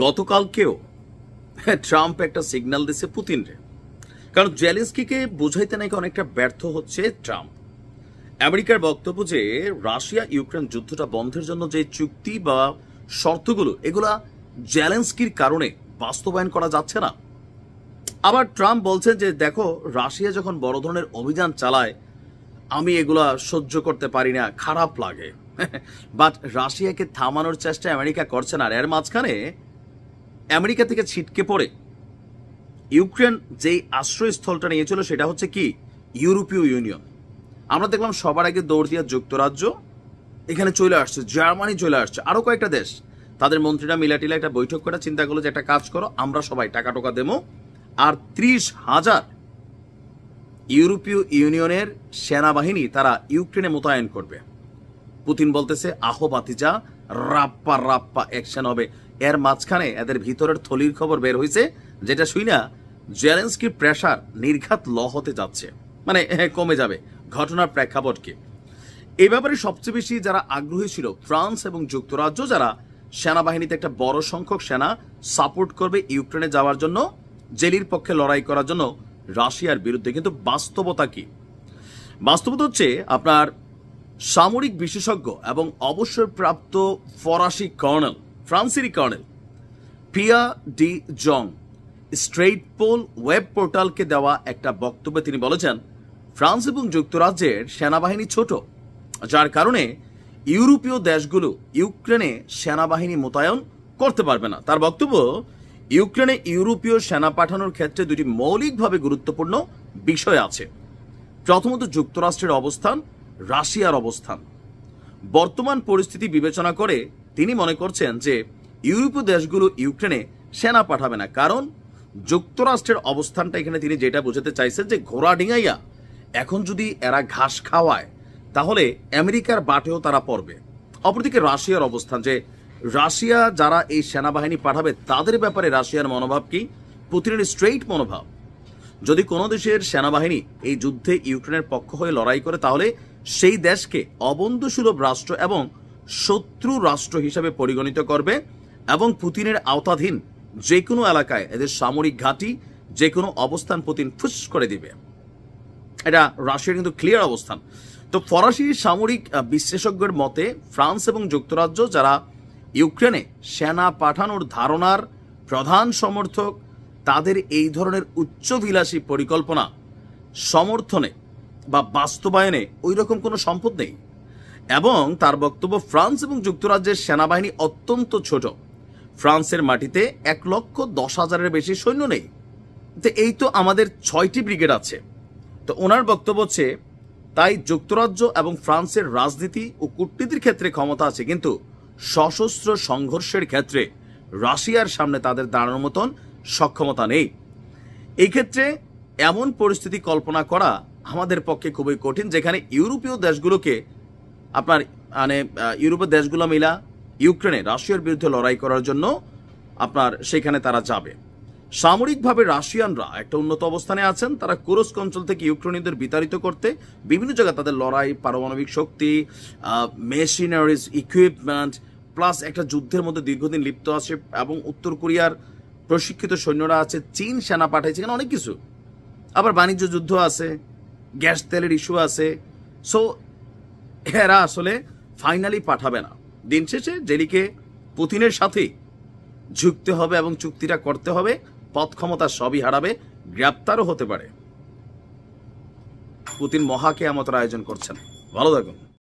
গতকালকেও ট্রাম্প একটা সিগন্যাল দিছে পুতিনরে, কারণ জেলেনস্কিকে বোঝাইতে নাকি অনেকটা ব্যর্থ হচ্ছে ট্রাম্প। আমেরিকার বক্তব্য যে রাশিয়া ইউক্রেন যুদ্ধটা বন্ধের জন্য যে চুক্তি বা শর্তগুলো এগুলা জেলেনস্কির কারণে বাস্তবায়ন করা যাচ্ছে না। আবার ট্রাম্প বলছেন যে দেখো, রাশিয়া যখন বড় ধরনের অভিযান চালায় আমি এগুলা সহ্য করতে পারি না, খারাপ লাগে। বাট রাশিয়াকে থামানোর চেষ্টা আমেরিকা করছে না। আর এর মাঝখানে আমেরিকা থেকে ছিটকে পড়ে ইউক্রেন যেই আশ্রয়স্থলটা নিয়েছিল সেটা হচ্ছে কি ইউরোপীয় ইউনিয়ন। আমরা দেখলাম সবার আগে দৌড় দিয়া যুক্তরাজ্য এখানে চলে আসছে, জার্মানি চলে আসছে, আরো কয়েকটা দেশ তাদের মন্ত্রীরা মিলাটিলা একটা বৈঠক করে চিন্তা করলো যে একটা কাজ করো, আমরা সবাই টাকা টোকা দেবো আর 30,000 ইউরোপীয় ইউনিয়নের সেনাবাহিনী তারা ইউক্রেনে মোতায়েন করবে। পুতিন বলতেছে আহো বাতিজা, রাপ্পা রাপ্পা অ্যাকশন হবে। এর মাঝখানে এদের ভিতরের থলির খবর বের হয়েছে, যেটা শুই না জেলেনস্কির প্রেসার নির্ঘাত ল হতে যাচ্ছে, মানে কমে যাবে। ঘটনার প্রেক্ষাপট কি এই ব্যাপারে সবচেয়ে বেশি যারা আগ্রহী ছিল ফ্রান্স এবং যুক্তরাজ্য, যারা সেনাবাহিনীতে একটা বড় সংখ্যক সেনা সাপোর্ট করবে ইউক্রেনে যাওয়ার জন্য, জেলির পক্ষে লড়াই করার জন্য রাশিয়ার বিরুদ্ধে। কিন্তু বাস্তবতা কি? বাস্তবতা হচ্ছে আপনার সামরিক বিশেষজ্ঞ এবং অবসরপ্রাপ্ত ফরাসি কর্নেল, ফ্রান্সেরই colonel Peer de Jong StratPol web পোর্টালকে দেওয়া একটা বক্তব্যে তিনি বলেছেন ফ্রান্স এবং যুক্তরাজ্যের সেনাবাহিনী ছোট, যার কারণে ইউরোপীয় দেশগুলো ইউক্রেনে সেনাবাহিনী মোতায়েন করতে পারবে না। তার বক্তব্য, ইউক্রেনে ইউরোপীয় সেনা পাঠানোর ক্ষেত্রে দুটি মৌলিকভাবে গুরুত্বপূর্ণ বিষয় আছে। প্রথমত যুক্তরাষ্ট্রের অবস্থান, রাশিয়ার অবস্থান। বর্তমান পরিস্থিতি বিবেচনা করে তিনি মনে করছেন যে ইউরোপীয় দেশগুলো ইউক্রেনে সেনা পাঠাবে না, কারণ যুক্তরাষ্ট্রের অবস্থানটা এখানে তিনি যেটা বোঝাতে চাইছেন যে ঘোড়া ডিঙাইয়া এখন যদি এরা ঘাস খাওয়ায় তাহলে আমেরিকার বাটেও তারা পড়বে। অপরদিকে রাশিয়ার অবস্থান, যে রাশিয়া যারা এই সেনাবাহিনী পাঠাবে তাদের ব্যাপারে রাশিয়ার মনোভাব কি? পুতিনের স্ট্রেইট মনোভাব, যদি কোনো দেশের সেনাবাহিনী এই যুদ্ধে ইউক্রেনের পক্ষ হয়ে লড়াই করে তাহলে সেই দেশকে অবন্ধুসুলভ রাষ্ট্র এবং শত্রু রাষ্ট্র হিসাবে পরিগণিত করবে এবং পুতিনের আওতাধীন যে কোনো এলাকায় এদের সামরিক ঘাঁটি, যে কোনো অবস্থান পুতিন ফুস করে দিবে। এটা রাশিয়ার কিন্তু ক্লিয়ার অবস্থান। তো ফরাসি সামরিক বিশেষজ্ঞের মতে ফ্রান্স এবং যুক্তরাজ্য যারা ইউক্রেনে সেনা পাঠানোর ধারণার প্রধান সমর্থক, তাদের এই ধরনের উচ্চবিলাসী পরিকল্পনা সমর্থনে বা বাস্তবায়নে ওই রকম কোনো সম্পদ নেই। এবং তার বক্তব্য, ফ্রান্স এবং যুক্তরাজ্যের সেনাবাহিনী অত্যন্ত ছোট, ফ্রান্সের মাটিতে 1,10,000-এর বেশি সৈন্য নেই। তো এই তো আমাদের 6টি ব্রিগেড আছে। তো ওনার বক্তব্য হচ্ছে তাই যুক্তরাজ্য এবং ফ্রান্সের রাজনীতি ও কূটনীতির ক্ষেত্রে ক্ষমতা আছে, কিন্তু সশস্ত্র সংঘর্ষের ক্ষেত্রে রাশিয়ার সামনে তাদের দাঁড়ানোর মতন সক্ষমতা নেই। এই ক্ষেত্রে এমন পরিস্থিতি কল্পনা করা আমাদের পক্ষে খুবই কঠিন, যেখানে ইউরোপীয় দেশগুলোকে আপনার মানে ইউরোপীয় দেশগুলো মিলা ইউক্রেনে রাশিয়ার বিরুদ্ধে লড়াই করার জন্য আপনার সেখানে তারা যাবে। সামরিকভাবে রাশিয়ানরা একটা উন্নত অবস্থানে আছেন, তারা কুরস্ক অঞ্চল থেকে ইউক্রেনীয়দের বিতাড়িত করতে বিভিন্ন জায়গায় তাদের লড়াই, পারমাণবিক শক্তি, মেশিনারিজ, ইকুইপমেন্ট প্লাস একটা যুদ্ধের মধ্যে দীর্ঘদিন লিপ্ত আছে এবং উত্তর কোরিয়ার প্রশিক্ষিত সৈন্যরা আছে, চীন সেনা পাঠাইছে, এখানে অনেক কিছু। আবার বাণিজ্য যুদ্ধ আছে, গ্যাস তেলের ইস্যু আছে। সো এরা আসলে ফাইনালি পাঠাবে না। দিন শেষে জেলিকে পুতিনের সাথেই ঝুঁকতে হবে এবং চুক্তিটা করতে হবে। পথ ক্ষমতা সবই হারাবে, গ্রেপ্তারও হতে পারে। পুতিন মহা কেয়ামতের আয়োজন করছেন। ভালো থাকুন।